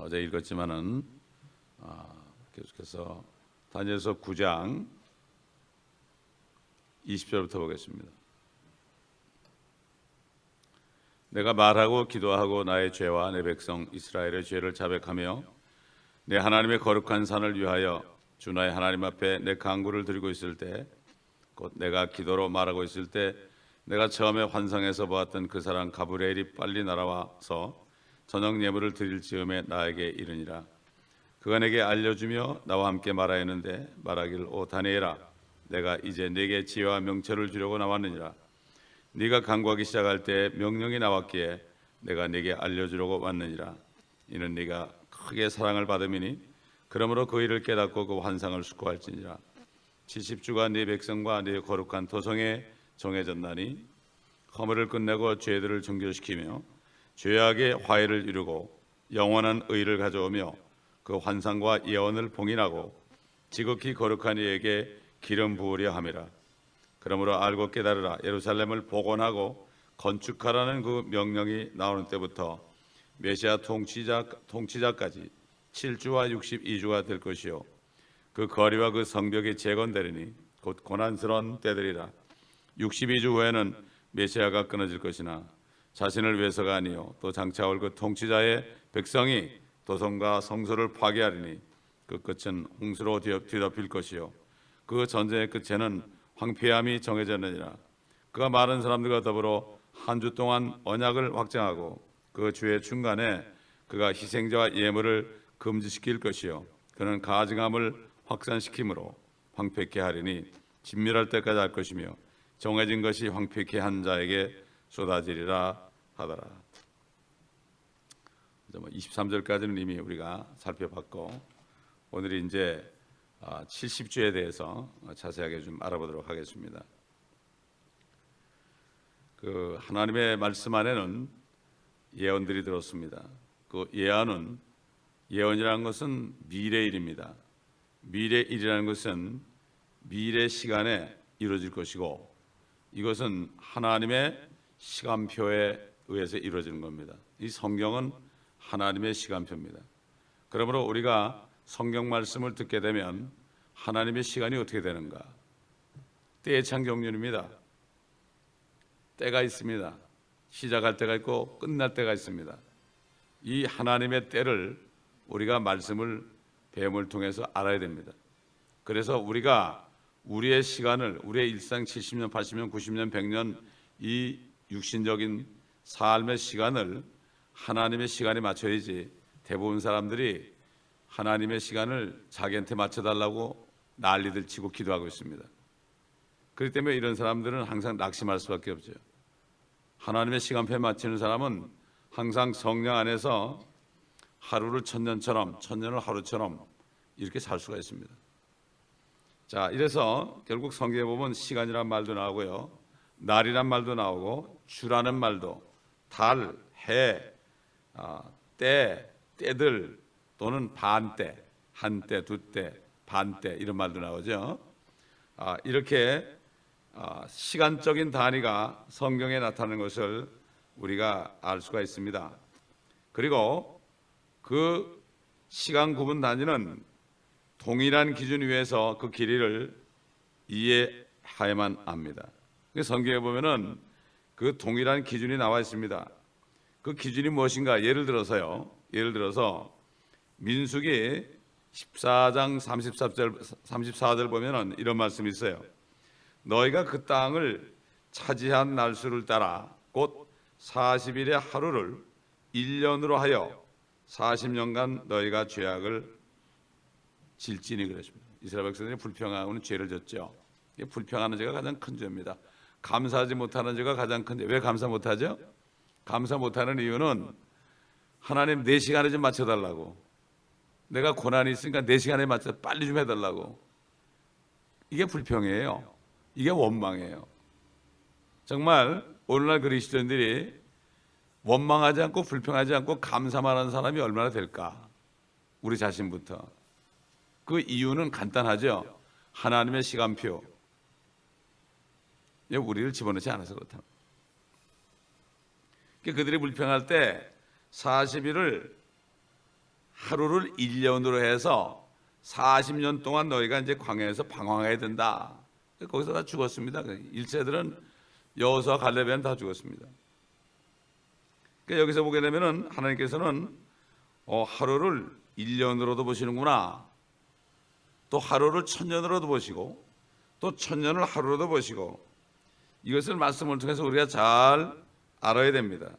어제 읽었지만은 계속해서 다니엘서 9장 20절부터 보겠습니다. 내가 말하고 기도하고 나의 죄와 내 백성 이스라엘의 죄를 자백하며 내 하나님의 거룩한 산을 위하여 주 나의 하나님 앞에 내 간구를 드리고 있을 때, 곧 내가 기도로 말하고 있을 때, 내가 처음에 환상에서 보았던 그 사람 가브리엘이 빨리 날아와서 저녁 예물을 드릴 즈음에 나에게 이르니라. 그가 내게 알려주며 나와 함께 말하였는데 말하길, 오 다니엘아, 내가 이제 네게 지혜와 명철을 주려고 나왔느니라. 네가 간구하기 시작할 때 명령이 나왔기에 내가 네게 알려주려고 왔느니라. 이는 네가 크게 사랑을 받음이니 그러므로 그 일을 깨닫고 그 환상을 숙고할지니라. 70주가 네 백성과 네 거룩한 토성에 정해졌나니 허물을 끝내고 죄들을 정결시키며 죄악의 화해를 이루고 영원한 의를 가져오며 그 환상과 예언을 봉인하고 지극히 거룩한 이에게 기름 부으려 함이라. 그러므로 알고 깨달으라. 예루살렘을 복원하고 건축하라는 그 명령이 나오는 때부터 메시아 통치자까지 7주와 62주가 될 것이요 그 거리와 그 성벽이 재건되리니 곧 고난스러운 때들이라. 62주 후에는 메시아가 끊어질 것이나 자신을 위해서가 아니요 또 장차 올 그 통치자의 백성이 도성과 성소를 파괴하리니 그 끝은 홍수로 뒤덮일 것이요 그 전쟁의 끝에는 황폐함이 정해졌느니라. 그가 많은 사람들과 더불어 한 주 동안 언약을 확정하고 그 주의 중간에 그가 희생자와 예물을 금지시킬 것이요 그는 가증함을 확산시키므로 황폐케 하리니 진멸할 때까지 할 것이며 정해진 것이 황폐케 한 자에게 쏟아지리라 하더라. 23절까지는 이미 우리가 살펴봤고 오늘이 이제 70주에 대해서 자세하게 좀 알아보도록 하겠습니다. 그 하나님의 말씀 안에는 예언들이 들었습니다. 그 예언이라는 것은 미래일입니다. 미래일이라는 것은 미래 시간에 이루어질 것이고 이것은 하나님의 시간표에 의해서 이루어지는 겁니다. 이 성경은 하나님의 시간표입니다. 그러므로 우리가 성경 말씀을 듣게 되면 하나님의 시간이 어떻게 되는가? 때의 창정률입니다. 때가 있습니다. 시작할 때가 있고 끝날 때가 있습니다. 이 하나님의 때를 우리가 말씀을 배움을 통해서 알아야 됩니다. 그래서 우리가 우리의 시간을 우리의 일상 70년, 80년, 90년, 100년 이 육신적인 삶의 시간을 하나님의 시간에 맞춰야지 대부분 사람들이 하나님의 시간을 자기한테 맞춰달라고 난리들 치고 기도하고 있습니다. 그렇기 때문에 이런 사람들은 항상 낙심할 수밖에 없죠. 하나님의 시간표에 맞추는 사람은 항상 성령 안에서 하루를 천년처럼 천년을 하루처럼 이렇게 살 수가 있습니다. 자, 이래서 결국 성경에 보면 시간이란 말도 나오고요 날이란 말도 나오고 주라는 말도 달, 해, 때, 때들 또는 반때, 한때, 두때, 반때 이런 말도 나오죠. 이렇게 시간적인 단위가 성경에 나타나는 것을 우리가 알 수가 있습니다. 그리고 그 시간 구분 단위는 동일한 기준 위에서 그 길이를 이해해야만 합니다. 성경에 보면은 그 동일한 기준이 나와 있습니다. 그 기준이 무엇인가? 예를 들어서 민수기 14장 34절 보면은 이런 말씀이 있어요. 너희가 그 땅을 차지한 날수를 따라 곧 40일의 하루를 1년으로 하여 40년간 너희가 죄악을 질지니 그러십니다. 이스라엘 백성들이 불평하고는 죄를 졌죠. 불평하는 죄가 가장 큰 죄입니다. 감사하지 못하는 죄가 가장 큰 죄. 왜 감사 못하죠? 감사 못하는 이유는 하나님 내 시간에 좀 맞춰달라고. 내가 고난이 있으니까 내 시간에 맞춰 빨리 좀 해달라고. 이게 불평이에요. 이게 원망이에요. 정말 오늘날 그리스도인들이 원망하지 않고 불평하지 않고 감사만 하는 사람이 얼마나 될까? 우리 자신부터. 그 이유는 간단하죠. 하나님의 시간표. 우리를 집어넣지 않아서 그렇다. 그들이 불평할 때 40일을 하루를 1년으로 해서 40년 동안 너희가 이제 광야에서 방황해야 된다. 거기서 다 죽었습니다. 1세들은 여호수아 갈렙에는 다 죽었습니다. 그러니까 여기서 보게 되면은 하나님께서는 하루를 1년으로도 보시는구나. 또 하루를 1000년으로도 보시고 또 1000년을 하루로도 보시고, 이것을 말씀을 통해서 우리가 잘 알아야 됩니다.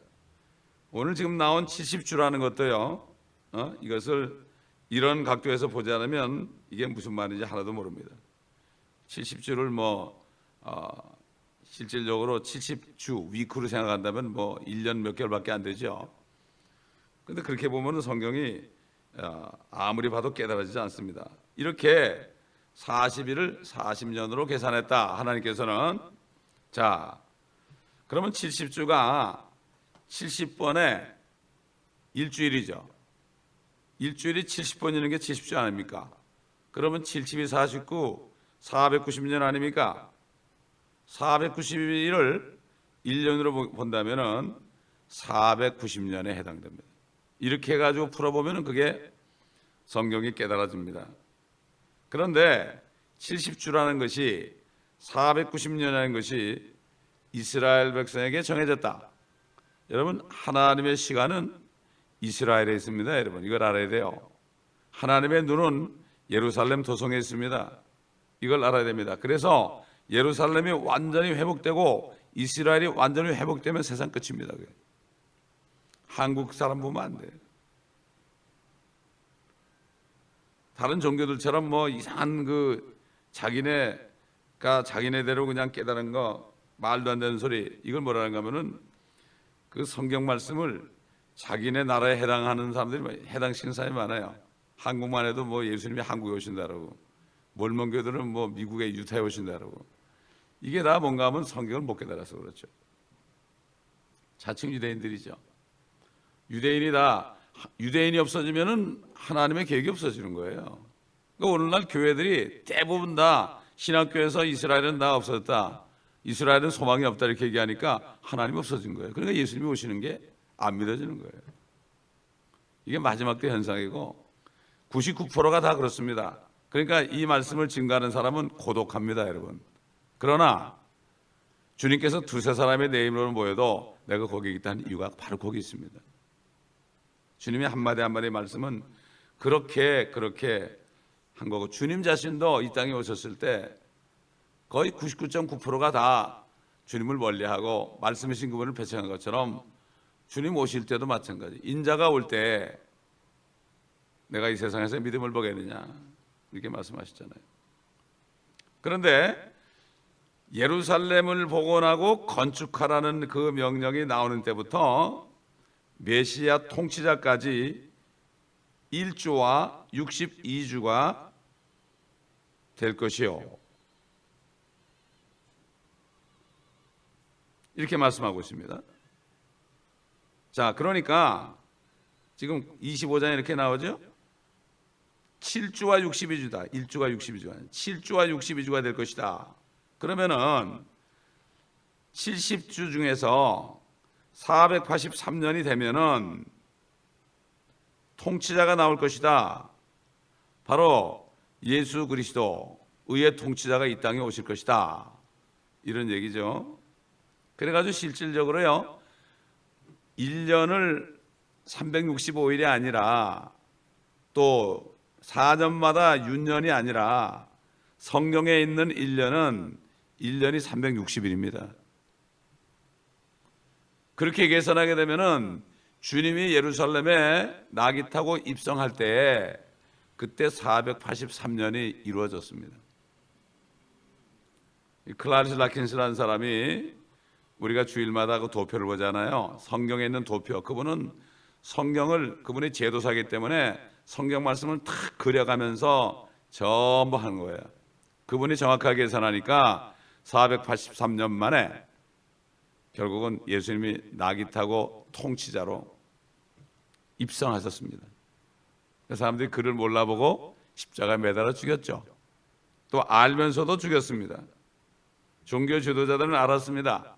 오늘 지금 나온 70주라는 것도요, 이것을 이런 각도에서 보지 않으면 이게 무슨 말인지 하나도 모릅니다. 70주를 실질적으로 70주 위크로 생각한다면 1년 몇 개월밖에 안 되죠. 그런데 그렇게 보면 성경이 아무리 봐도 깨달아지지 않습니다. 이렇게 40일을 40년으로 계산했다, 하나님께서는. 자, 그러면 70주가 70번에 일주일이죠. 일주일이 70번이는 게 70주 아닙니까? 그러면 70이 49, 490년 아닙니까? 490일을 1년으로 본다면은 490년에 해당됩니다. 이렇게 해가지고 풀어보면 그게 성경이 깨달아집니다. 그런데 70주라는 것이 490년이라는 것이 이스라엘 백성에게 정해졌다. 여러분, 하나님의 시간은 이스라엘에 있습니다. 여러분, 이걸 알아야 돼요. 하나님의 눈은 예루살렘 도성에 있습니다. 이걸 알아야 됩니다. 그래서 예루살렘이 완전히 회복되고 이스라엘이 완전히 회복되면 세상 끝입니다. 한국 사람 보면 안 돼요. 다른 종교들처럼 이상한 자기네가 자기네대로 그냥 깨달은 거, 말도 안 되는 소리, 이걸 뭐라는가 하면은 그 성경 말씀을 자기네 나라에 해당하는 사람들이 해당시키는 사람이 많아요. 한국만 해도 예수님이 한국에 오신다라고, 몰몬교들은 미국에 유타에 오신다라고. 이게 다 뭔가 하면 성경을 못 깨달아서 그렇죠. 자칭 유대인들이죠. 유대인이 없어지면은 하나님의 계획이 없어지는 거예요. 그러니까 오늘날 교회들이 대부분 다 신학교에서 이스라엘은 다 없어졌다, 이스라엘은 소망이 없다, 이렇게 얘기하니까 하나님이 없어진 거예요. 그러니까 예수님이 오시는 게 안 믿어지는 거예요. 이게 마지막 때 현상이고 99%가 다 그렇습니다. 그러니까 이 말씀을 증거하는 사람은 고독합니다, 여러분. 그러나 주님께서 두세 사람의 내 이름으로 모여도 내가 거기 있다는 이유가 바로 거기 있습니다. 주님의 한마디 한마디 말씀은 그렇게 한 거고, 주님 자신도 이 땅에 오셨을 때 거의 99.9%가 다 주님을 멀리하고 말씀이신 그분을 배척한 것처럼 주님 오실 때도 마찬가지. 인자가 올 때 내가 이 세상에서 믿음을 보겠느냐, 이렇게 말씀하셨잖아요. 그런데 예루살렘을 복원하고 건축하라는 그 명령이 나오는 때부터 메시아 통치자까지 1주와 62주가 될 것이요, 이렇게 말씀하고 있습니다. 자, 그러니까 지금 25장에 이렇게 나오죠. 7주와 62주다. 1주가 62주가 7주와 62주가 될 것이다. 그러면은 70주 중에서 483년이 되면은 통치자가 나올 것이다. 바로 예수 그리스도, 의의 통치자가 이 땅에 오실 것이다, 이런 얘기죠. 그래가지고 실질적으로요, 1년을 365일이 아니라 또 4년마다 윤년이 아니라 성경에 있는 1년은 1년이 360일입니다. 그렇게 계산하게 되면은 주님이 예루살렘에 나귀 타고 입성할 때 그때 483년이 이루어졌습니다. 클라리스 라킨스라는 사람이, 우리가 주일마다 그 도표를 보잖아요. 성경에 있는 도표. 그분은 그분이 제도사이기 때문에 성경 말씀을 탁 그려가면서 전부 한 거예요. 그분이 정확하게 계산하니까 483년 만에 결국은 예수님이 나귀 타고 통치자로 입성하셨습니다. 사람들이 그를 몰라보고 십자가에 매달아 죽였죠. 또 알면서도 죽였습니다. 종교 지도자들은 알았습니다.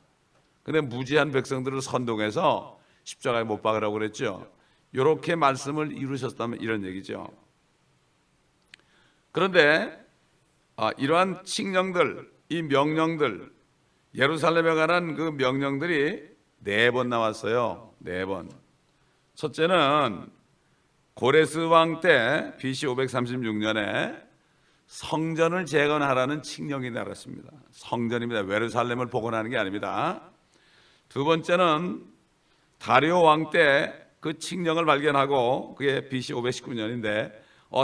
근데 무지한 백성들을 선동해서 십자가에 못 박으라고 그랬죠. 이렇게 말씀을 이루셨다면 이런 얘기죠. 그런데 이러한 칙령들, 이 명령들, 예루살렘에 관한 그 명령들이 4번 나왔어요. 4번. 첫째는 고레스 왕 때 BC 536년에 성전을 재건하라는 칙령이 내렸습니다. 성전입니다. 예루살렘을 복원하는 게 아닙니다. 두 번째는 다리오 왕 때 그 칙령을 발견하고 그게 BC 519년인데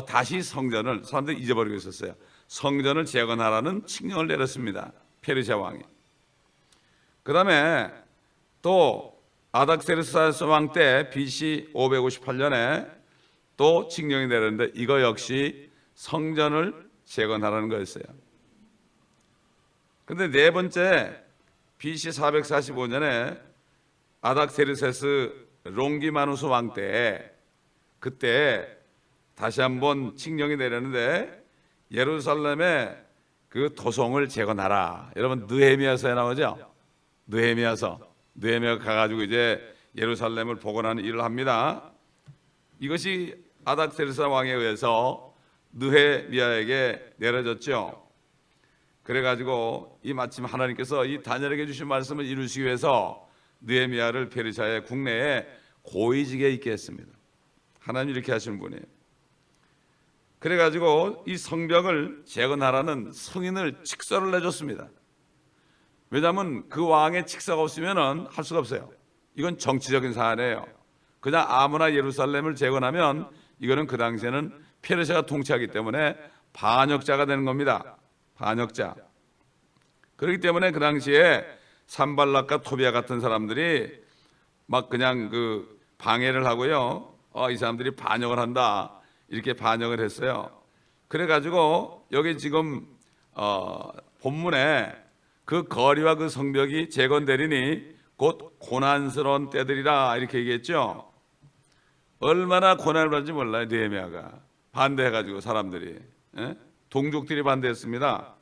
다시 성전을, 사람들이 잊어버리고 있었어요. 성전을 재건하라는 칙령을 내렸습니다. 페르시아 왕이. 그 다음에 또 아닥세르스 왕 때 BC 558년에 또 칙령이 내렸는데 이거 역시 성전을 재건하라는 거였어요. 그런데 네 번째 BC 445년에 아닥세르세스 롱기마누스 왕 때 그때 다시 한번 칙령이 내렸는데 예루살렘의 그 도성을 재건하라. 여러분 느헤미야서에 나오죠? 느헤미야가 가가지고 이제 예루살렘을 복원하는 일을 합니다. 이것이 아닥세르스 왕에 의해서 느헤미야에게 내려졌죠. 그래가지고 이 마침 하나님께서 이 다니엘에게 주신 말씀을 이루시기 위해서 느헤미야를 페르시아의 국내에 고위직에 있게 했습니다. 하나님 이렇게 하시는 분이에요. 그래가지고 이 성벽을 재건하라는 승인을 칙서를 내줬습니다. 왜냐하면 그 왕의 칙서가 없으면 할 수가 없어요. 이건 정치적인 사안이에요. 그냥 아무나 예루살렘을 재건하면 이거는 그 당시에는 페르시아가 통치하기 때문에 반역자가 되는 겁니다. 반역자. 그렇기 때문에 그 당시에 산발락과 토비아 같은 사람들이 막 그냥 그 방해를 하고요. 이 사람들이 반역을 한다. 이렇게 반역을 했어요. 그래가지고 여기 지금 본문에 그 거리와 그 성벽이 재건되리니 곧 고난스러운 때들이라 이렇게 얘기했죠. 얼마나 고난을 받는지 몰라요. 느헤미야가 반대해가지고 사람들이 동족들이 반대했습니다.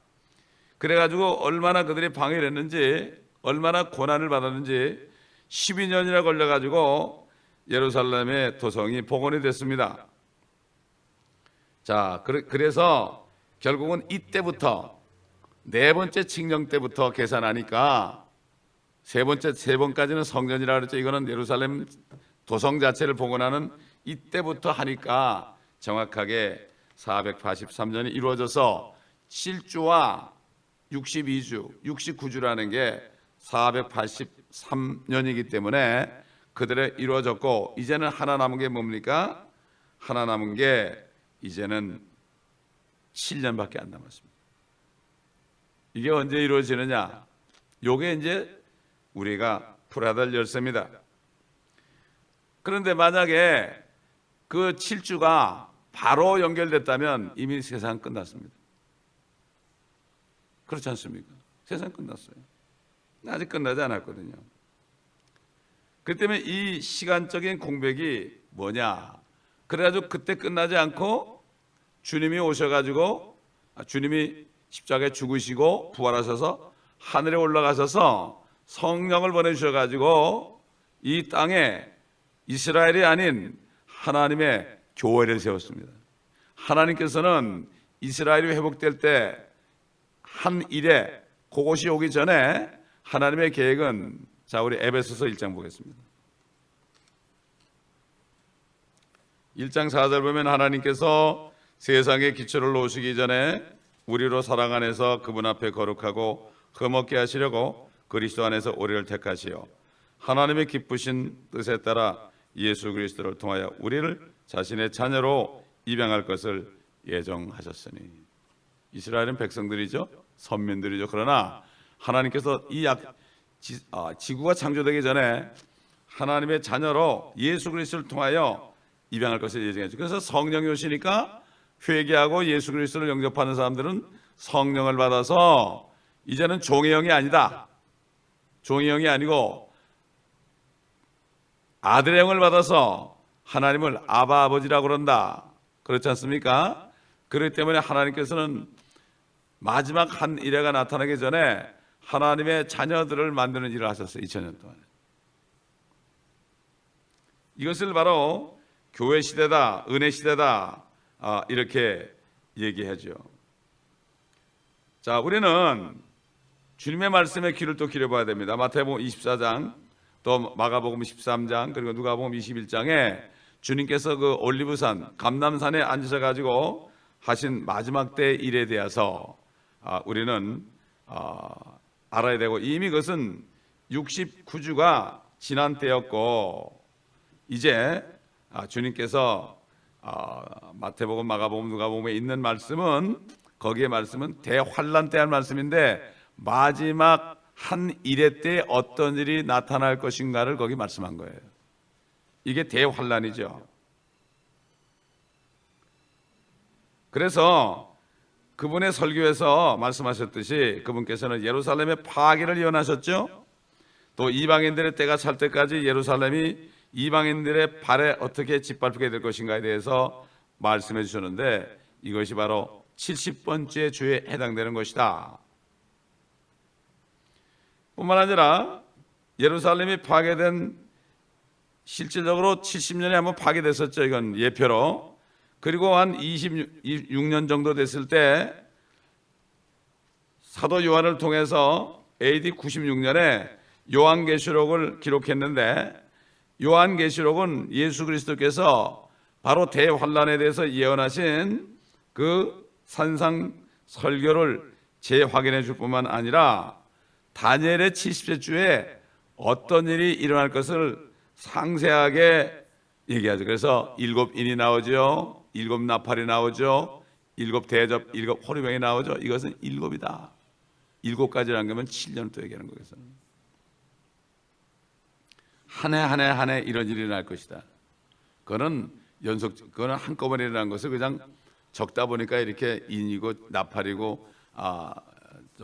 그래가지고 얼마나 그들이 방해를 했는지 얼마나 고난을 받았는지 12년이나 걸려가지고 예루살렘의 도성이 복원이 됐습니다. 자, 그래서 결국은 이때부터 네 번째 칙령 때부터 계산하니까 세 번까지는 성전이라 그랬죠. 이거는 예루살렘 도성 자체를 복원하는 이때부터 하니까 정확하게 483년이 이루어져서 7주와 62주, 69주라는 게 483년이기 때문에 그들의 이루어졌고 이제는 하나 남은 게 뭡니까? 하나 남은 게 이제는 7년밖에 안 남았습니다. 이게 언제 이루어지느냐? 요게 이제 우리가 풀어야 될 열쇠입니다. 그런데 만약에 그 7주가 바로 연결됐다면 이미 세상 끝났습니다. 그렇지 않습니까? 세상 끝났어요. 아직 끝나지 않았거든요. 그렇기 때문에 이 시간적인 공백이 뭐냐? 그래가지고 그때 끝나지 않고 주님이 오셔가지고 주님이 십자가에 죽으시고 부활하셔서 하늘에 올라가셔서 성령을 보내주셔가지고 이 땅에 이스라엘이 아닌 하나님의 교회를 세웠습니다. 하나님께서는 이스라엘이 회복될 때 한 일에 그것이 오기 전에 하나님의 계획은 자 우리 에베소서 1장 보겠습니다. 1장 4절 보면 하나님께서 세상의 기초를 놓으시기 전에 우리로 사랑 안에서 그분 앞에 거룩하고 흠없게 하시려고 그리스도 안에서 우리를 택하시어 하나님의 기쁘신 뜻에 따라 예수 그리스도를 통하여 우리를 자신의 자녀로 입양할 것을 예정하셨으니. 이스라엘은 백성들이죠. 선민들이죠. 그러나 하나님께서 지구가 창조되기 전에 하나님의 자녀로 예수 그리스도를 통하여 입양할 것을 예정했죠. 그래서 성령이 오시니까 회개하고 예수 그리스도를 영접하는 사람들은 성령을 받아서 이제는 종의 영이 아니다. 종의 영이 아니고 아들의 영을 받아서 하나님을 아바 아버지라고 그런다. 그렇지 않습니까? 그렇기 때문에 하나님께서는 마지막 한 일회가 나타나기 전에 하나님의 자녀들을 만드는 일을 하셨어요. 2000년 동안. 이것을 바로 교회 시대다, 은혜 시대다, 이렇게 얘기하죠. 자, 우리는 주님의 말씀에 귀를 또 기울여봐야 됩니다. 마태복음 24장, 또 마가복음 13장, 그리고 누가복음 21장에 주님께서 그 올리브산, 감람산에 앉으셔 가지고 하신 마지막 때 일에 대해서 우리는 알아야 되고, 이미 그것은 69주가 지난 때였고, 이제 주님께서 마태복음, 마가복음, 누가복음에 있는 말씀은, 거기에 말씀은 대환란 때 할 말씀인데, 마지막 한 일회 때 어떤 일이 나타날 것인가를 거기 말씀한 거예요. 이게 대환란이죠. 그래서 그분의 설교에서 말씀하셨듯이 그분께서는 예루살렘의 파괴를 예언하셨죠. 또 이방인들의 때가 찰 때까지 예루살렘이 이방인들의 발에 어떻게 짓밟히게 될 것인가에 대해서 말씀해 주셨는데, 이것이 바로 70번째 주에 해당되는 것이다. 뿐만 아니라 예루살렘이 파괴된, 실질적으로 70년에 한번 파괴됐었죠. 이건 예표로. 그리고 한 26년 정도 됐을 때 사도 요한을 통해서 AD 96년에 요한계시록을 기록했는데, 요한계시록은 예수 그리스도께서 바로 대환란에 대해서 예언하신 그 산상 설교를 재확인해 줄 뿐만 아니라 다니엘의 70째 주에 어떤 일이 일어날 것을 상세하게 얘기하죠. 그래서 7인이 나오죠. 7나팔이 나오죠. 7대접, 7호리병이 나오죠. 이것은 7이다. 7가지라는 거면 7년 또 얘기하는 거겠어요. 한 해 한 해 한 해 이런 일이 일어날 것이다. 그거는 한꺼번에 일어난 것을 그냥 적다 보니까 이렇게 인이고 나팔이고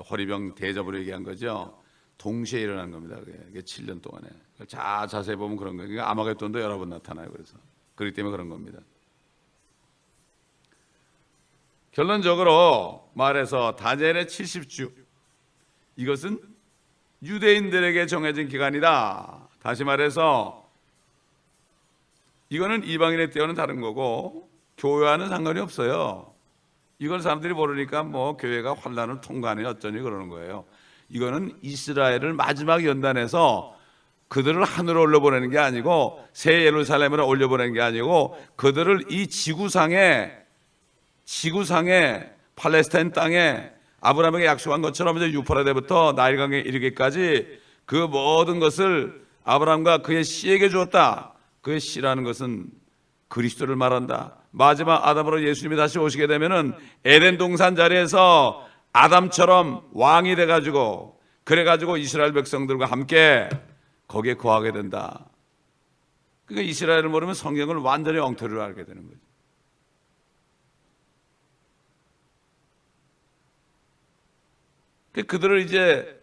호리병 대접으로 얘기한 거죠. 동시에 일어난 겁니다. 그게 7년 동안에. 자세히 보면 그런 거예요. 그러니까 아마겟돈도 여러 번 나타나요. 그래서 그렇기 때문에 그런 겁니다. 결론적으로 말해서 다니엘의 70주, 이것은 유대인들에게 정해진 기간이다. 다시 말해서 이거는 이방인의 때와는 다른 거고 교회와는 상관이 없어요. 이걸 사람들이 모르니까 뭐 교회가 환란을 통과하니 어쩌니 그러는 거예요. 이거는 이스라엘을 마지막 연단해서 그들을 하늘로 올려보내는 게 아니고, 새 예루살렘으로 올려보내는 게 아니고, 그들을 이 지구상에 팔레스타인 땅에 아브라함에게 약속한 것처럼 이제 유프라데부터 나일강에 이르기까지 그 모든 것을 아브라함과 그의 씨에게 주었다. 그의 씨라는 것은 그리스도를 말한다. 마지막 아담으로 예수님이 다시 오시게 되면은 에덴 동산 자리에서 아담처럼 왕이 돼가지고, 그래가지고 이스라엘 백성들과 함께 거기에 거하게 된다. 그러니까 이스라엘을 모르면 성경을 완전히 엉터리로 알게 되는 거죠. 그들을 이제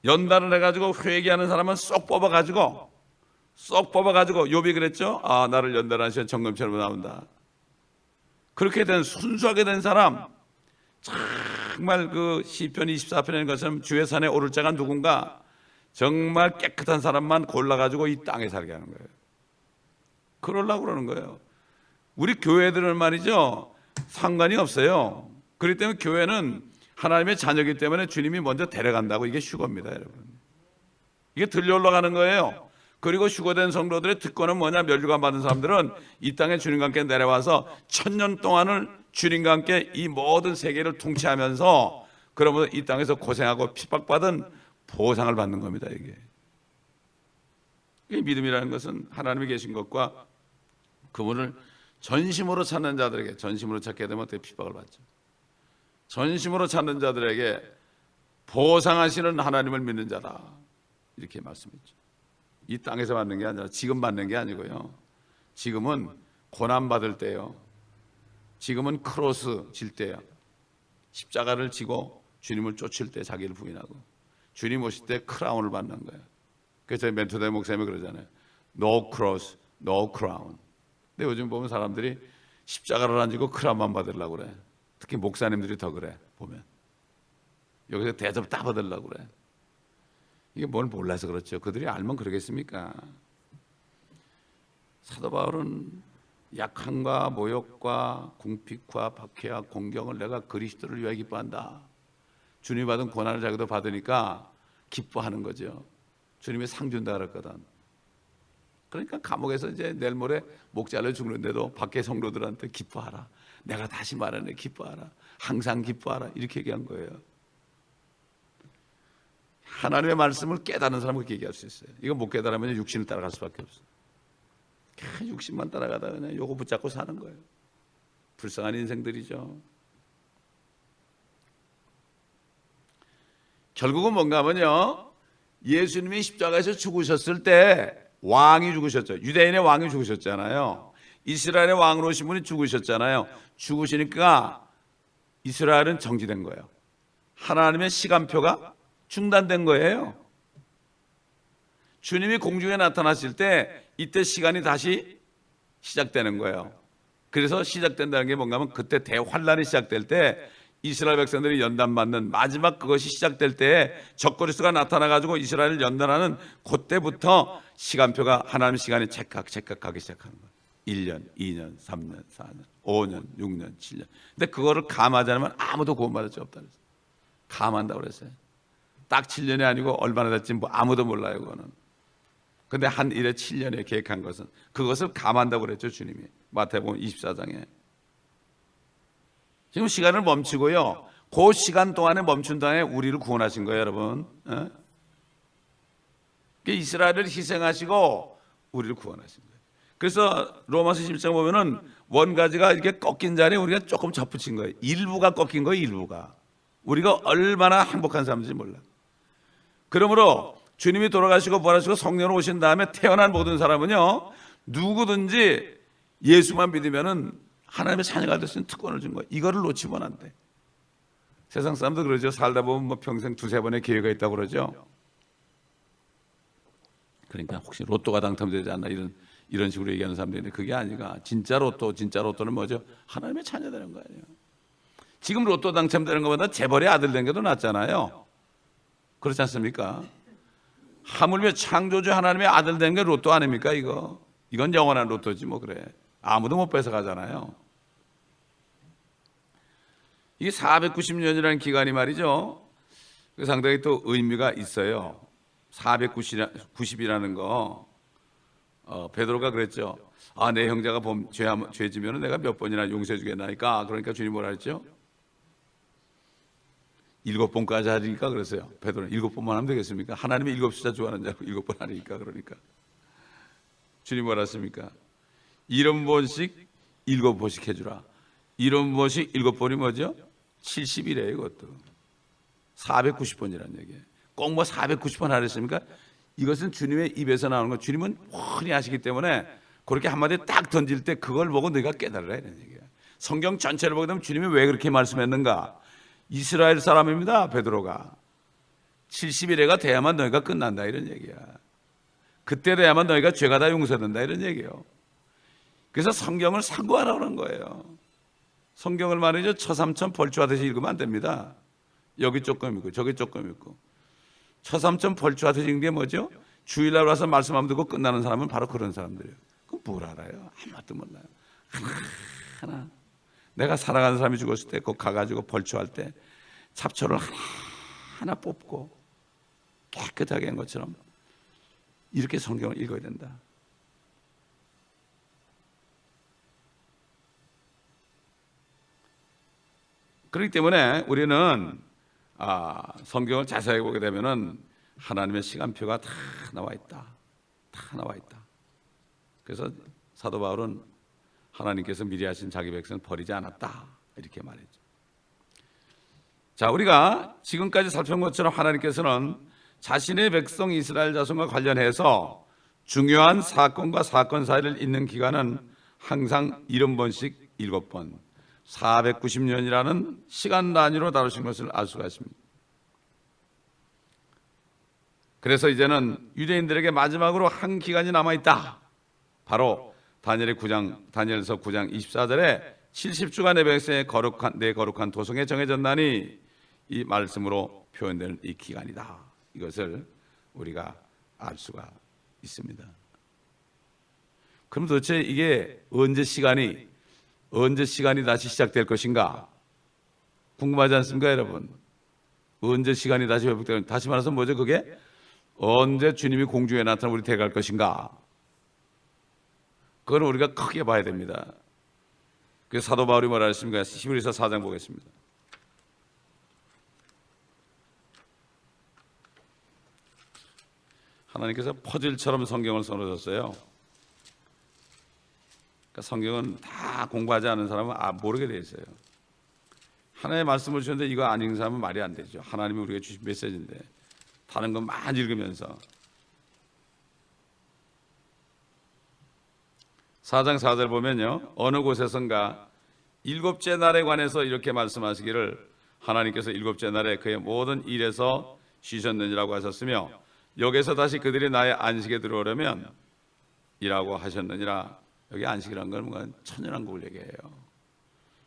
연단을 해가지고 회개하는 사람은 쏙 뽑아가지고 욥이 그랬죠. 나를 연단하시면 정금처럼 나온다. 그렇게 된, 순수하게 된 사람, 정말 그 시편 24편인 것처럼 주의 산에 오를 자가 누군가, 정말 깨끗한 사람만 골라가지고 이 땅에 살게 하는 거예요. 그러려고 그러는 거예요. 우리 교회들은 말이죠, 상관이 없어요. 그렇기 때문에 교회는 하나님의 자녀이기 때문에 주님이 먼저 데려간다고, 이게 휴거입니다, 여러분. 이게 들려 올라가는 거예요. 그리고 휴거된 성도들의 특권은 뭐냐? 멸류관 받은 사람들은 이 땅에 주님과 함께 내려와서 1000년 동안을 주님과 함께 이 모든 세계를 통치하면서, 그러면서 이 땅에서 고생하고 핍박받은 보상을 받는 겁니다. 이게 믿음이라는 것은 하나님이 계신 것과 그분을 전심으로 찾는 자들에게, 전심으로 찾게 되면 어떻게 핍박을 받죠. 전심으로 찾는 자들에게 보상하시는 하나님을 믿는 자다, 이렇게 말씀했죠. 이 땅에서 받는 게 아니라 지금 받는 게 아니고요. 지금은 고난 받을 때요. 지금은 크로스 질 때요. 십자가를 지고 주님을 쫓을 때 자기를 부인하고, 주님 오실 때 크라운을 받는 거예요. 그래서 멘토대 목사님이 그러잖아요. No cross, no crown. 근데 요즘 보면 사람들이 십자가를 안 지고 크라운만 받으려고 그래. 특히 목사님들이 더 그래. 보면 여기서 대접 다 받으려고 그래. 이게 뭘 몰라서 그렇죠. 그들이 알면 그러겠습니까? 사도 바울은 약함과 모욕과 궁핍과 박해와 공경을 내가 그리스도를 위하여 기뻐한다. 주님이 받은 고난을 자기도 받으니까 기뻐하는 거죠. 주님이 상 준다 그랬거든. 그러니까 감옥에서 이제 내일 모레 목 잘려 죽는데도 밖에 성도들한테 기뻐하라. 내가 다시 말하네, 기뻐하라. 항상 기뻐하라. 이렇게 얘기한 거예요. 하나님의 말씀을 깨달은 사람은 그렇게 얘기할 수 있어요. 이거 못 깨달으면 육신을 따라갈 수밖에 없어요. 육신만 따라가다가 그냥 요거 붙잡고 사는 거예요. 불쌍한 인생들이죠. 결국은 뭔가 하면요, 예수님이 십자가에서 죽으셨을 때 왕이 죽으셨죠. 유대인의 왕이 죽으셨잖아요. 이스라엘의 왕으로 오신 분이 죽으셨잖아요. 죽으시니까 이스라엘은 정지된 거예요. 하나님의 시간표가 중단된 거예요. 주님이 공중에 나타나실 때 이때 시간이 다시 시작되는 거예요. 그래서 시작된다는 게 뭔가 하면 그때 대환란이 시작될 때 이스라엘 백성들이 연단받는 마지막 그것이 시작될 때에 적그리스도가 나타나가지고 이스라엘을 연단하는 그때부터 시간표가 하나님의 시간이 찰칵 가기 시작하는 거예요. 1년, 2년, 3년, 4년, 5년, 6년, 7년. 근데 그거를 감하지 않으면 아무도 구원받을 수 없다 그랬어요. 감한다고 그랬어요. 딱 7년이 아니고 얼마나 됐지 뭐 아무도 몰라요, 그거는. 근데 한 일에 7년에 계획한 것은 그것을 감한다고 그랬죠, 주님이. 마태복음 24장에. 지금 시간을 멈추고요, 그 시간 동안에 멈춘 동안에 우리를 구원하신 거예요, 여러분. 이스라엘을 희생하시고 우리를 구원하신 거예요. 그래서 로마서 11장 보면은 원가지가 이렇게 꺾인 자리에 우리가 조금 접붙인 거예요. 일부가 꺾인 거예요, 일부가. 우리가 얼마나 행복한 사람인지 몰라. 그러므로 주님이 돌아가시고 부활하시고 성령으로 오신 다음에 태어난 모든 사람은요, 누구든지 예수만 믿으면은 하나님의 자녀가 될 수 있는 특권을 준 거예요. 이거를 놓치면 안 돼. 세상 사람도 그러죠. 살다 보면 뭐 평생 두세 번의 기회가 있다고 그러죠. 그러니까 혹시 로또가 당첨되지 않나 이런 식으로 얘기하는 사람들인데 그게 아니라 진짜 로또는 뭐죠? 하나님의 자녀 되는 거 아니에요. 지금 로또 당첨되는 것보다 재벌의 아들 된 게 더 낫잖아요. 그렇지 않습니까? 하물며 창조주 하나님의 아들 된 게 로또 아닙니까? 이건 영원한 로또지 뭐. 그래, 아무도 못 뺏어가잖아요. 이게 490년이라는 기간이 말이죠, 상당히 또 의미가 있어요. 490이라는 거, 베드로가 그랬죠. 내 형제가 죄 지면 내가 몇 번이나 용서해 주겠나니까. 그러니까 주님 뭐라 했죠? 7번까지 하니까 그랬어요. 베드로는 7번만 하면 되겠습니까? 하나님이 7숫자 좋아하는 자고 7번 하니까. 그러니까 주님 뭐라 했습니까? 70번씩 7번씩 해주라. 70번씩 7번이 뭐죠? 70이래요. 이것도 490번이라는 얘기예요. 꼭 뭐 490번 하랬습니까? 이것은 주님의 입에서 나오는 거, 주님은 훤히 아시기 때문에 그렇게 한마디 딱 던질 때 그걸 보고 너희가 깨달으라 이런 얘기예요. 성경 전체를 보게 되면 주님이 왜 그렇게 말씀했는가? 이스라엘 사람입니다, 베드로가. 70일에가 돼야만 너희가 끝난다 이런 얘기야. 그때 돼야만 너희가 죄가 다 용서된다 이런 얘기예요. 그래서 성경을 상고하라고 하는 거예요. 성경을 말이죠, 처삼천 벌초하듯이 읽으면 안 됩니다. 여기 조금 있고 저기 조금 있고. 처삼천 벌초하듯이 읽는 게 뭐죠? 주일날 와서 말씀하면 듣고 끝나는 사람은 바로 그런 사람들이에요. 그럼 뭘 알아요? 아무것도 몰라요. 하나 내가 사랑하는 사람이 죽었을 때 꼭 가가지고 벌초할 때 잡초를 하나 뽑고 깨끗하게 한 것처럼 이렇게 성경을 읽어야 된다. 그렇기 때문에 우리는 성경을 자세히 보게 되면은 하나님의 시간표가 다 나와 있다. 다 나와 있다. 그래서 사도 바울은 하나님께서 미리 하신 자기 백성을 버리지 않았다 이렇게 말했죠. 자, 우리가 지금까지 살펴본 것처럼 하나님께서는 자신의 백성 이스라엘 자손과 관련해서 중요한 사건과 사건 사이를 잇는 기간은 항상 70번씩 7번 490년이라는 시간 단위로 다루신 것을 알 수가 있습니다. 그래서 이제는 유대인들에게 마지막으로 한 기간이 남아있다. 바로 다니엘서 9장 24절에 70주간 내 백성의 내 거룩한 도성에 정해졌나니 이 말씀으로 표현되는 이 기간이다. 이것을 우리가 알 수가 있습니다. 그럼 도대체 이게 언제 시간이 다시 시작될 것인가? 궁금하지 않습니까, 여러분? 언제 시간이 다시 회복되는, 다시 말해서 뭐죠? 그게 언제 주님이 공중에 나타나 우리 데려갈 것인가? 그걸 우리가 크게 봐야 됩니다. 그 사도 바울이 뭐라 했습니까? 히브리서 4장 보겠습니다. 하나님께서 퍼즐처럼 성경을 써놓으셨어요. 그러니까 성경은 다 공부하지 않은 사람은 모르게 돼 있어요. 하나님의 말씀을 주셨는데 이거 안 읽는 사람은 말이 안 되죠. 하나님이 우리에게 주신 메시지인데 다른 건 많이 읽으면서 4장 4절 보면요, 어느 곳에선가 일곱째 날에 관해서 이렇게 말씀하시기를 하나님께서 일곱째 날에 그의 모든 일에서 쉬셨느니라고 하셨으며 여기서 다시 그들이 나의 안식에 들어오려면 이라고 하셨느니라. 여기 안식이라는 건 뭔가 천연왕국을 얘기해요.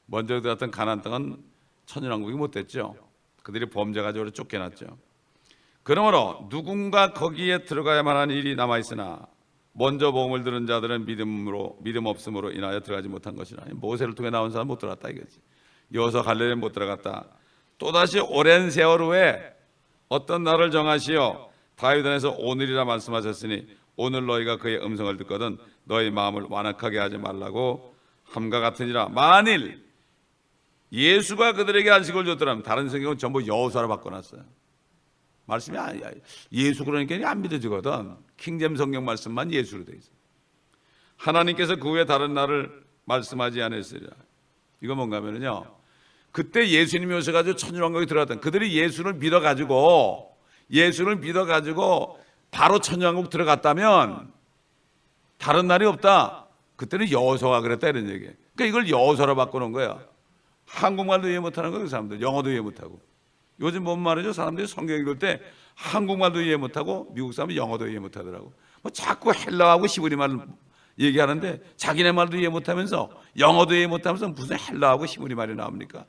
먼저 들어갔던 가나안 땅은 천연왕국이 못 됐죠. 그들이 범죄 가지고 쫓겨났죠. 그러므로 누군가 거기에 들어가야만 하는 일이 남아있으나 먼저 복음을 들은 자들은 믿음 없음으로 인하여 들어가지 못한 것이라. 모세를 통해 나온 사람 못 들어갔다 이거지. 여호수아 갈렙은 못 들어갔다. 또다시 오랜 세월 후에 어떤 날을 정하시어 다윗 안에서 오늘이라 말씀하셨으니 오늘 너희가 그의 음성을 듣거든 너희 마음을 완악하게 하지 말라고 함과 같으니라. 만일 예수가 그들에게 안식을 줬더라면, 다른 성경은 전부 여호수아로 바꿔놨어요. 말씀이 예수 그러니까 안 믿어지거든. 킹잼 성경 말씀만 예수로 돼 있어요. 하나님께서 그 후에 다른 날을 말씀하지 않으시리라. 이거 뭔가 하면요, 그때 예수님이 오셔가지고 천년왕국에 들어갔던 그들이 예수를 믿어가지고 바로 천년왕국 들어갔다면 다른 날이 없다. 그때는 여호수아가 그랬다 이런 얘기예요. 그러니까 이걸 여호수아로 바꿔놓은 거야. 한국말도 이해 못하는 거예요. 그 사람들 영어도 이해 못하고. 요즘 뭔 말이죠? 사람들이 성경 읽을 때 한국말도 이해 못하고 미국 사람은 영어도 이해 못하더라고. 뭐 자꾸 헬라하고 히브리 말을 얘기하는데 자기네 말도 이해 못하면서 영어도 이해 못하면서 무슨 헬라하고 히브리 말이 나옵니까?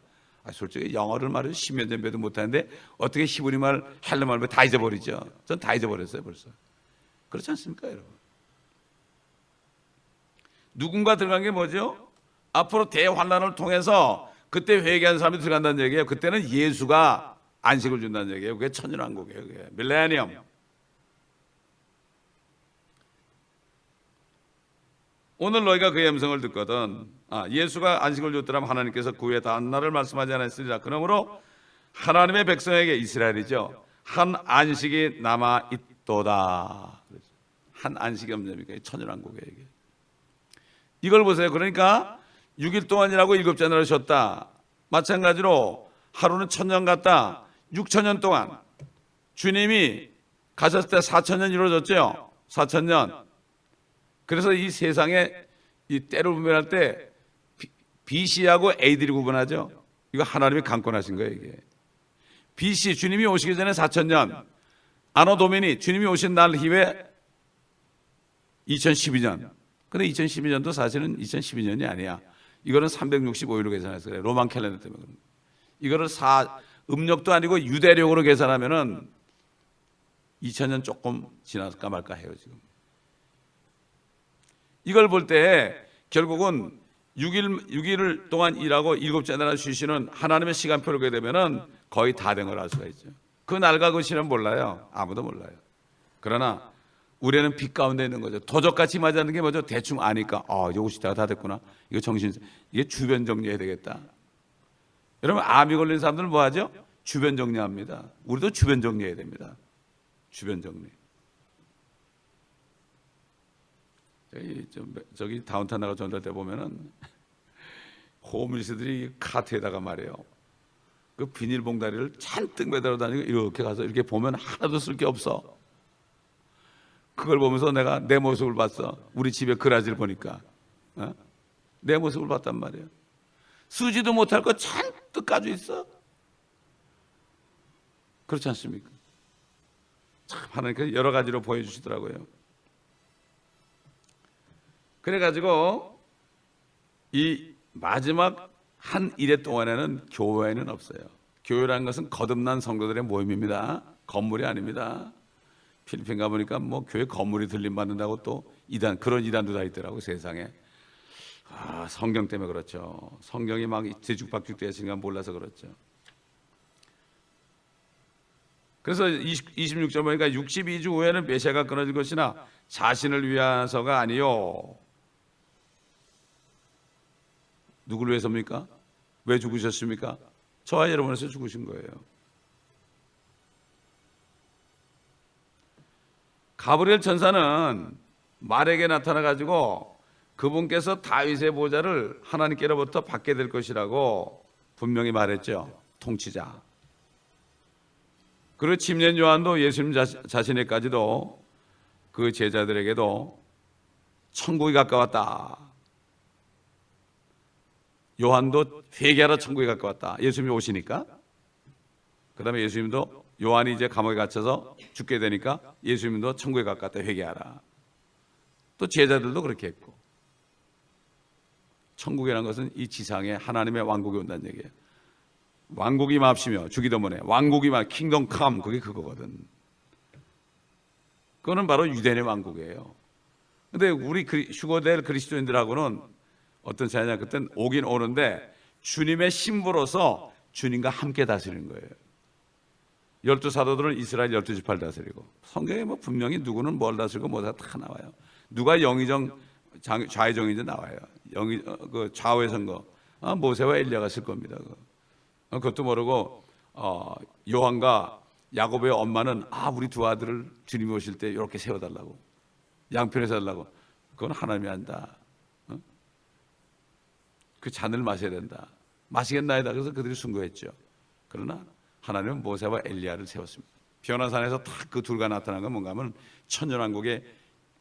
솔직히 영어를 말해도 10년 전 배도 못하는데 어떻게 히브리 말, 헬라 말 다 잊어버리죠. 전 다 잊어버렸어요 벌써. 그렇지 않습니까 여러분? 누군가 들어간 게 뭐죠? 앞으로 대환란을 통해서 그때 회개한 사람이 들어간다는 얘기예요. 그때는 예수가 안식을 준다는 얘기예요. 그게 천년왕국이에요. 그게 밀레니엄. 오늘 너희가 그의 음성을 듣거든. 예수가 안식을 줬더라면 하나님께서 그 후에 다른 날을 말씀하지 않았으리라. 그러므로 하나님의 백성에게, 이스라엘이죠, 한 안식이 남아 있도다. 한 안식이 없습니까? 천년왕국이에요. 이게. 이걸 보세요. 그러니까 6일 동안이라고 7째 날을 쉬었다. 마찬가지로 하루는 1000년 같다. 6000년 동안 주님이 가셨을 때 4000년 이루어졌죠. 4000년. 그래서 이 세상에 이 때를 분별할 때 BC하고 AD를 구분하죠. 이거 하나님이 강권하신 거예요. 이게 BC, 주님이 오시기 전에 4000년, 아노 도미니, 주님이 오신 날 이후에 2012년. 근데 2012년도 사실은 2012년이 아니야. 이거는 365일로 계산해서 그래. 로만 캘린더 때문에. 이거를 음력도 아니고 유대력으로 계산하면은 2000년 조금 지났을까 말까 해요 지금. 이걸 볼 때 결국은 6일 동안 일하고 7째 날 쉬시는 하나님의 시간표를 보게 되면은 거의 다 된 걸 알 수가 있죠. 그 날과 그 시는 몰라요. 아무도 몰라요. 그러나 우리는 빛 가운데 있는 거죠. 도적같이 맞았는 게 뭐죠? 대충 아니까 요거 시대가 다 됐구나. 이거 이게 주변 정리해야 되겠다. 여러분 암이 걸린 사람들은 뭐 하죠? 주변 정리합니다. 우리도 주변 정리해야 됩니다. 주변 정리. 저기 다운타운 나가 전달대 보면은 호밀스들이 카트에다가 말이에요. 그 비닐봉다리를 잔뜩 매달아 다니고 이렇게 가서 이렇게 보면 하나도 쓸 게 없어. 그걸 보면서 내가 내 모습을 봤어. 우리 집에 그라지를 보니까 내 모습을 봤단 말이에요. 쓰지도 못할 거 잔뜩 가지고 있어. 그렇지 않습니까? 참 하나님께서 여러 가지로 보여주시더라고요. 그래가지고 이 마지막 한 일해 동안에는 교회는 없어요. 교회라는 것은 거듭난 성도들의 모임입니다. 건물이 아닙니다. 필리핀 가보니까 뭐 교회 건물이 들림받는다고 또 이단, 그런 이단도 다 있더라고 세상에. 성경 때문에 그렇죠. 성경이 막 뒤죽박죽 되었으니까 몰라서 그렇죠. 그래서 26절 보니까 62주 후에는 메시아가 끊어질 것이나 자신을 위해서가 아니요. 누구를 위해서입니까? 왜 죽으셨습니까? 저와 여러분에서 죽으신 거예요. 가브리엘 천사는 말에게 나타나 가지고 그분께서 다윗의 보좌를 하나님께로부터 받게 될 것이라고 분명히 말했죠. 통치자. 그리고 침례 요한도 예수님 자신에까지도 그 제자들에게도 천국이 가까웠다. 요한도 회개하라 천국이 가까웠다. 예수님이 오시니까. 그 다음에 예수님도 요한이 이제 감옥에 갇혀서 죽게 되니까 예수님도 천국에 가까웠다. 회개하라. 또 제자들도 그렇게 했고. 천국이라는 것은 이 지상에 하나님의 왕국이 온다는 얘기예요. 왕국이 임합시며 주기도문에 왕국이 임하 킹덤 컴 그게 그거거든. 그거는 바로 유대인의 왕국이에요. 근데 우리 휴거될 그리스도인들하고는 어떤 차이냐? 그땐 오긴 오는데 주님의 신부로서 주님과 함께 다스리는 거예요. 12사도들은 이스라엘 12지파를 다스리고 성경에 뭐 분명히 누구는 뭘 다스리고 뭐다 다 나와요. 누가 영의정 좌의정인지 나와요. 그 좌우의 선거 모세와 엘리야가 쓸 겁니다. 그것도 모르고 요한과 야곱의 엄마는 우리 두 아들을 주님이 오실 때 이렇게 세워달라고 양편에 세워달라고. 그건 하나님이 한다. 그 잔을 마셔야 된다. 마시겠나이다. 그래서 그들이 순교했죠. 그러나 하나님은 모세와 엘리야를 세웠습니다. 변화산에서 딱 그 둘과 나타난 건 뭔가 하면 천년왕국의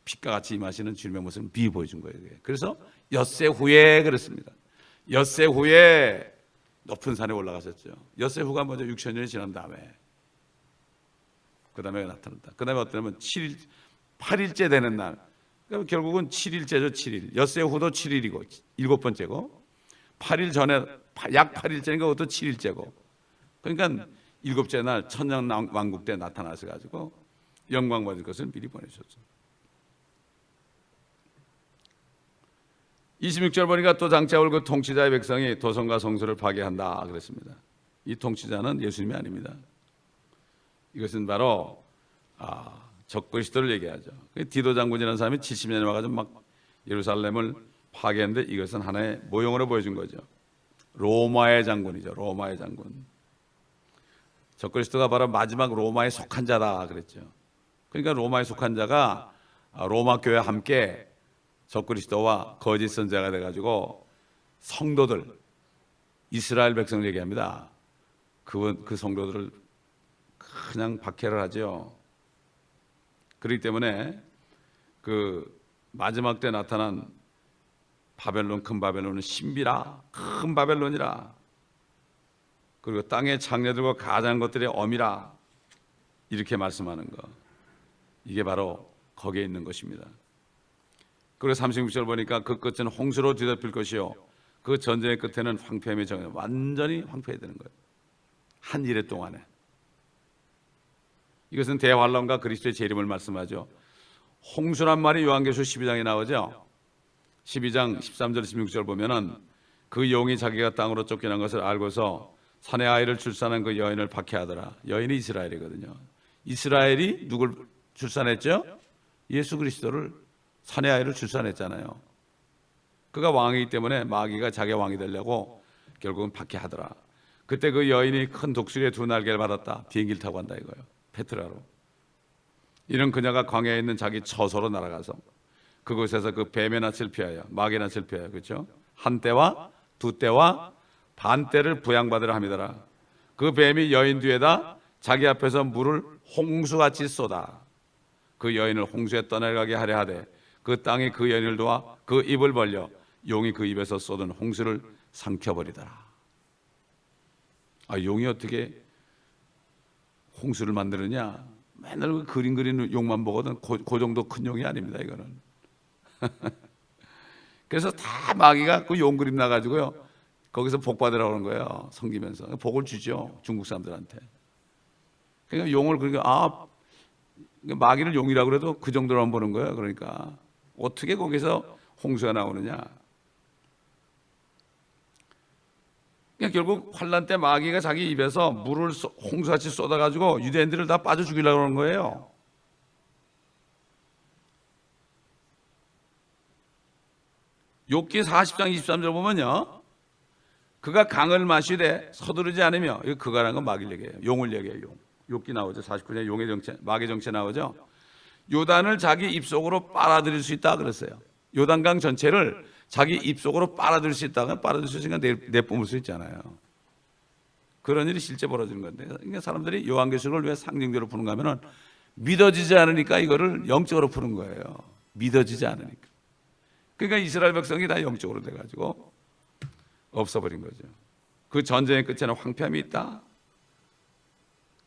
빛과 같이 임하시는 주님의 모습을 비보여준 거예요. 그래서 엿새 후에 그랬습니다. 엿새 후에 높은 산에 올라가셨죠. 엿새 후가 먼저 6,000년이 지난 다음에 그 다음에 나타난다. 그 다음에 어떠냐면 8일째 되는 날. 그러니까 결국은 7일째죠. 7일. 엿새 후도 7일이고 7번째고 8일 전에 약 8일째니까 그것도 7일째고 그러니까 7째 날 천년왕국 때 나타나서 가지고 영광 받을 것을 미리 보내셨죠. 26절 보니까 또 장차 올 그 통치자의 백성이 도성과 성소를 파괴한다 그랬습니다. 이 통치자는 예수님이 아닙니다. 이것은 바로 적그리스도를 얘기하죠. 디도 장군이라는 사람이 70년에 와가지고 막 예루살렘을 파괴했는데 이것은 하나의 모형으로 보여준 거죠. 로마의 장군이죠. 로마의 장군. 적그리스도가 바로 마지막 로마에 속한 자다 그랬죠. 그러니까 로마에 속한 자가 로마 교회와 함께 적그리스도와 거짓 선자가 돼가지고 성도들 이스라엘 백성을 얘기합니다. 그 성도들을 그냥 박해를 하죠. 그렇기 때문에 그 마지막 때 나타난 바벨론, 큰 바벨론은 신비라, 큰 바벨론이라. 그리고 땅의 장녀들과 가장한 것들의 엄이라. 이렇게 말씀하는 거. 이게 바로 거기에 있는 것입니다. 그리고 36절 보니까 그 끝은 홍수로 뒤덮일 것이요 그 전쟁의 끝에는 황폐함이 정해 완전히 황폐해지는 거예요. 한 일해 동안에. 이것은 대환란과 그리스도의 재림을 말씀하죠. 홍수란 말이 요한계시록 12장에 나오죠. 12장 13절 16절 보면은 그 용이 자기가 땅으로 쫓겨난 것을 알고서 산의 아이를 출산한 그 여인을 박해하더라. 여인이 이스라엘이거든요. 이스라엘이 누굴 출산했죠? 예수 그리스도를 산의 아이를 출산했잖아요. 그가 왕이기 때문에 마귀가 자기 왕이 되려고 결국은 박해하더라. 그때 그 여인이 큰 독수리의 두 날개를 받았다. 비행기를 타고 간다 이거예요. 페트라로. 이런 그녀가 광야에 있는 자기 처소로 날아가서 그곳에서 그 뱀의 낯을 피하여 마귀의 낯을 피하여 그렇죠? 한 때와 두 때와 반 때를 부양받으라 함이더라. 그 뱀이 여인 뒤에다 자기 앞에서 물을 홍수같이 쏟아 그 여인을 홍수에 떠내려가게 하려 하되 그 땅이 그 여인을 도와 그 입을 벌려 용이 그 입에서 쏟은 홍수를 삼켜버리더라. 용이 어떻게 홍수를 만드느냐? 맨날 그 그림 그리는 용만 보거든. 그 정도 큰 용이 아닙니다. 이거는. 그래서 다 마귀가 그 용 그림 나가지고요. 거기서 복 받으라고 하는 거예요. 섬기면서 복을 주죠. 중국 사람들한테. 그러니까 용을 그러니까 마귀를 용이라고 그래도 그 정도로만 보는 거예요. 그러니까 어떻게 거기서 홍수가 나오느냐. 그러니까 결국 환란 때 마귀가 자기 입에서 물을 홍수같이 쏟아가지고 유대인들을 다 빠져 죽이려고 하는 거예요. 욥기 40장 23절 보면요, 그가 강을 마시되 서두르지 않으며, 이거 그가라는 건 마귀를 얘기해요. 용을 얘기해요. 용. 욥기 나오죠. 49장 용의 정체, 마귀의 정체 나오죠. 요단을 자기 입속으로 빨아들일 수 있다 그랬어요. 요단강 전체를 자기 입속으로 빨아들일 수 있다가 빨아들일 수 있으니까 내뿜을 수 있잖아요. 그런 일이 실제 벌어지는 건데, 그러니까 사람들이 요한계시록을 왜 상징적으로 푸는가 하면은 믿어지지 않으니까 이거를 영적으로 푸는 거예요. 믿어지지 않으니까. 그러니까 이스라엘 백성이 다 영적으로 돼가지고 없어버린 거죠. 그 전쟁의 끝에는 황폐함이 있다.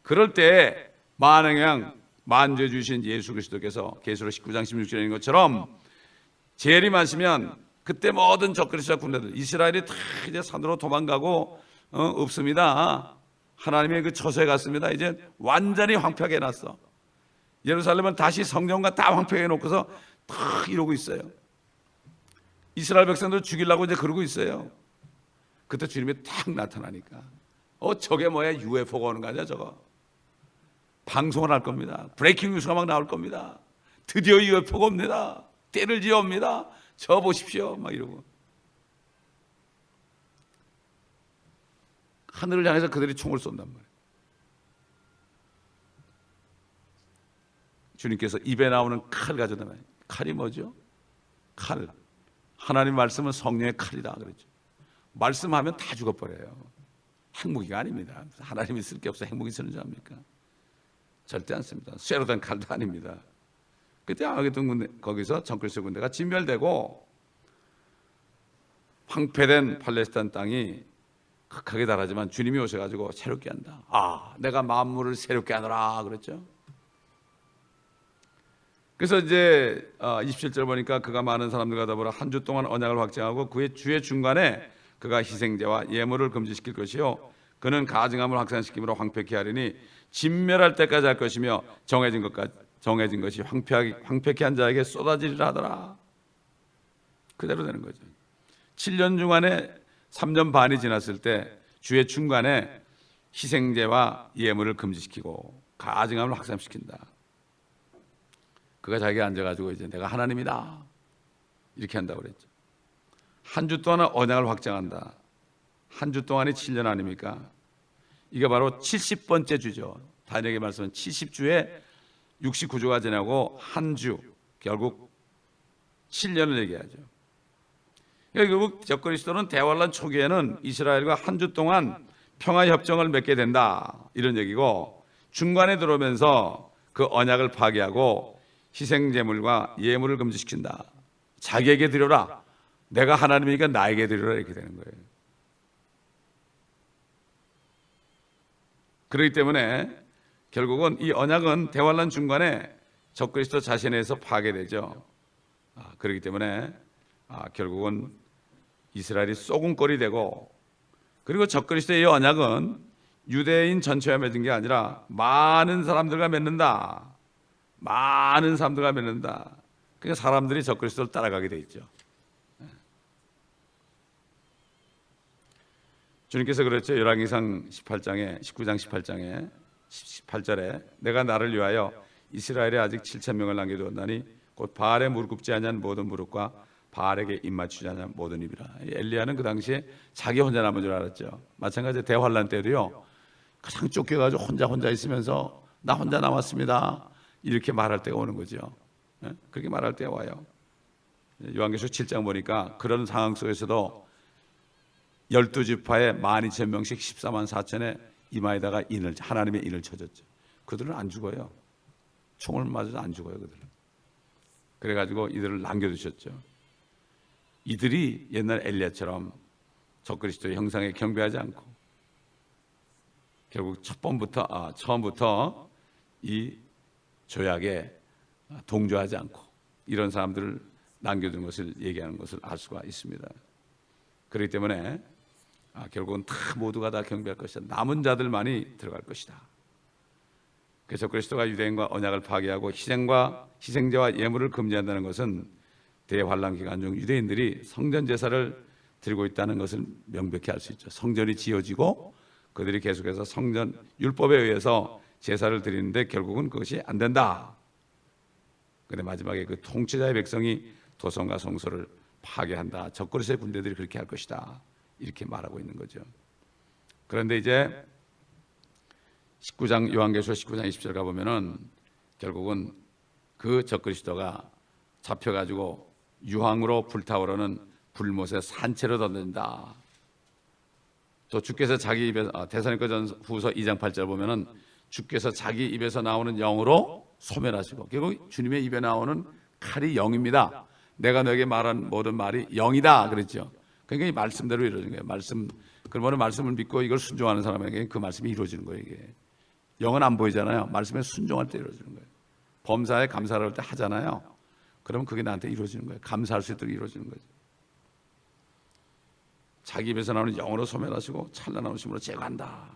그럴 때 만왕양 만죄 주신 예수 그리스도께서 계시록 19장 16절인 것처럼 재림하시면 그때 모든 적그리스도와 군대들, 이스라엘이 다 이제 산으로 도망가고 없습니다. 하나님의 그 처소에 갔습니다. 이제 완전히 황폐하게 해놨어. 예루살렘은 다시 성전과 다 황폐하게 해놓고서 다 이러고 있어요. 이스라엘 백성들 죽이려고 이제 그러고 있어요. 그때 주님이 탁 나타나니까 저게 뭐야, UFO가 오는 거 아니야 저거. 방송을 할 겁니다. 브레이킹 뉴스가 막 나올 겁니다. 드디어 UFO가 옵니다. 때를 지어옵니다. 저 보십시오 막 이러고. 하늘을 향해서 그들이 총을 쏜단 말이에요. 주님께서 입에 나오는 칼 가져다 말이에요. 칼이 뭐죠? 칼. 하나님 말씀은 성령의 칼이다 그랬죠. 말씀하면 다 죽어버려요. 핵무기가 아닙니다. 하나님이 쓸 게 없어 핵무기 쓰는 줄 압니까? 절대 않습니다. 쇠로 된 칼도 아닙니다. 그때 아게돈 군대, 거기서 정글스 군대가 진멸되고 황폐된 팔레스타인 땅이 극하게 달하지만 주님이 오셔가지고 새롭게 한다. 내가 만물을 새롭게 하노라 그랬죠. 그래서 이제 27절 보니까 그가 많은 사람들과 더불어 한 주 동안 언약을 확정하고 그의 주의 중간에 그가 희생제와 예물을 금지시킬 것이요 그는 가증함을 확산시킴으로 황폐케 하리니 진멸할 때까지 할 것이며 정해진 것이 황폐케 한 자에게 쏟아지리라 하더라. 그대로 되는 거죠. 7년 중간에 3년 반이 지났을 때 주의 중간에 희생제와 예물을 금지시키고 가증함을 확산시킨다. 그가 자기가 앉아가지고 이제 내가 하나님이다 이렇게 한다고 그랬죠. 한 주 동안 언약을 확정한다. 한 주 동안이 7년 아닙니까? 이게 바로 70번째 주죠. 다니엘의 말씀은 70주에 69주가 지나고 한 주, 결국 7년을 얘기하죠. 결국 적그리스도는 대환란 초기에는 이스라엘과 한 주 동안 평화협정을 맺게 된다 이런 얘기고, 중간에 들어오면서 그 언약을 파기하고 희생제물과 예물을 금지시킨다. 자기에게 드려라. 내가 하나님이니까 나에게 드려라 이렇게 되는 거예요. 그렇기 때문에 결국은 이 언약은 대환란 중간에 적그리스도 자신에서 파괴되죠. 그렇기 때문에 결국은 이스라엘이 쏘군꼴이 되고, 그리고 적그리스도의 언약은 유대인 전체와 맺은 게 아니라 많은 사람들과 맺는다. 많은 사람들과 맺는다. 그러니까 사람들이 적그리스도를 따라가게 돼 있죠. 주님께서 그랬죠. 열왕기상 19장 18장에 18절에 내가 나를 위하여 이스라엘에 아직 7,000명을 남겨두었나니 곧 바알에 무릎 꿇지 아니한 모든 무릎과 바알에게 입 맞추지 아니한 모든 입이라. 엘리야는 그 당시에 자기 혼자 남은 줄 알았죠. 마찬가지로 대환란 때도요, 가장 쫓겨가지고 혼자 있으면서 나 혼자 남았습니다 이렇게 말할 때가 오는 거죠. 그렇게 말할 때 와요. 요한계시록 7장 보니까 그런 상황 속에서도 12지파에 12,000명씩 14만 4천의 이마에다가 하나님의 인을 쳐줬죠. 그들은 안 죽어요. 총을 맞아도 안 죽어요. 그들은. 그래가지고 이들을 남겨두셨죠. 이들이 옛날 엘리야처럼 적그리스도의 형상에 경배하지 않고 결국 처음부터 이 조약에 동조하지 않고 이런 사람들을 남겨둔 것을 얘기하는 것을 알 수가 있습니다. 그렇기 때문에 결국은 다 모두가 다 경배할 것이다. 남은 자들만이 들어갈 것이다. 그래서 그리스도가 유대인과 언약을 파괴하고 희생제와 예물을 금지한다는 것은 대환란 기간 중 유대인들이 성전 제사를 드리고 있다는 것을 명백히 알 수 있죠. 성전이 지어지고 그들이 계속해서 성전 율법에 의해서 제사를 드리는데 결국은 그것이 안 된다. 그런데 마지막에 그 통치자의 백성이 도성과 성소를 파괴한다. 적그리스도의 군대들이 그렇게 할 것이다. 이렇게 말하고 있는 거죠. 그런데 이제 19장 요한계시록 19장 20절 가보면은 결국은 그 적그리스도가 잡혀가지고 유황으로 불타오르는 불못에 산채로 던진다. 또 주께서 자기 입에 데살로니가전후서 2장 8절 보면은 주께서 자기 입에서 나오는 영으로 소멸하시고, 결국 주님의 입에 나오는 칼이 영입니다. 내가 너에게 말한 모든 말이 영이다 그랬죠. 그러니까 이 말씀대로 이루어지는 거예요. 그러면 말씀을 믿고 이걸 순종하는 사람에게 그 말씀이 이루어지는 거예요. 이게 영은 안 보이잖아요. 말씀에 순종할 때 이루어지는 거예요. 범사에 감사를 할 때 하잖아요. 그러면 그게 나한테 이루어지는 거예요. 감사할 수 있도록 이루어지는 거죠. 자기 입에서 나오는 영으로 소멸하시고 찬란한 웃음으로 제거한다.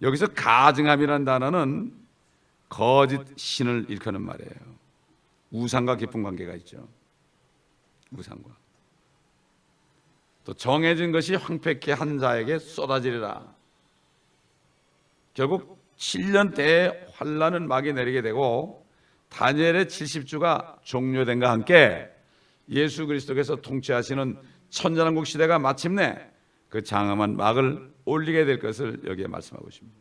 여기서 가증함이라는 단어는 거짓 신을 일컫는 말이에요. 우상과 깊은 관계가 있죠. 우상과. 또 정해진 것이 황폐케 한 자에게 쏟아지리라. 결국 7년 때에 환란은 막이 내리게 되고 다니엘의 70주가 종료된과 함께 예수 그리스도께서 통치하시는 천년왕국 시대가 마침내 그 장엄한 막을 올리게 될 것을 여기에 말씀하고 있습니다.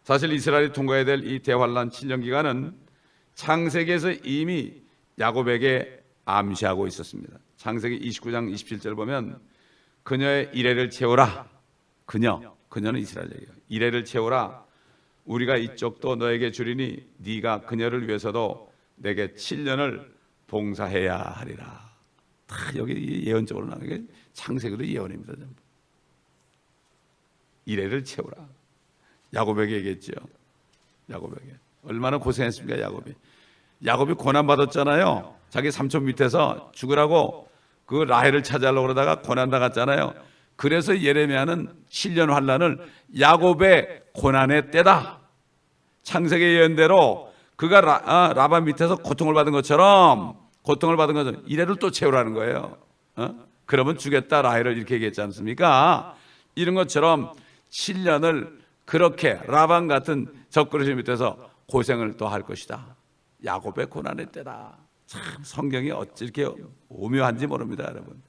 사실 이스라엘이 통과해야 될 이 대환란 7년 기간은 창세기에서 이미 야곱에게 암시하고 있었습니다. 창세기 29장 27절 보면 그녀의 이레를 채우라. 그녀는 이스라엘이에요. 이레를 채우라. 우리가 이쪽도 너에게 주리니 네가 그녀를 위해서도 내게 7년을 봉사해야 하리라. 다 여기 예언적으로 나오는 게 창세기도 예언입니다. 전부. 이레를 채우라. 야곱에게 얘기했죠. 야곱에게 얼마나 고생했습니까? 야곱이 고난 받았잖아요. 자기 삼촌 밑에서 죽으라고 그 라헬을 찾아가려고 그러다가 고난 당했잖아요. 그래서 예레미야는 7년 환란을 야곱의 고난의 때다. 창세기 예언대로 그가 라반 밑에서 고통을 받은 것처럼 이래를 또 채우라는 거예요. 그러면 주겠다 라헬을 이렇게 얘기했지 않습니까? 이런 것처럼 7년을 그렇게 라반 같은 적그리스도 밑에서 고생을 또 할 것이다. 야곱의 고난의 때다. 참 성경이 어찌 이렇게 오묘한지 모릅니다, 여러분.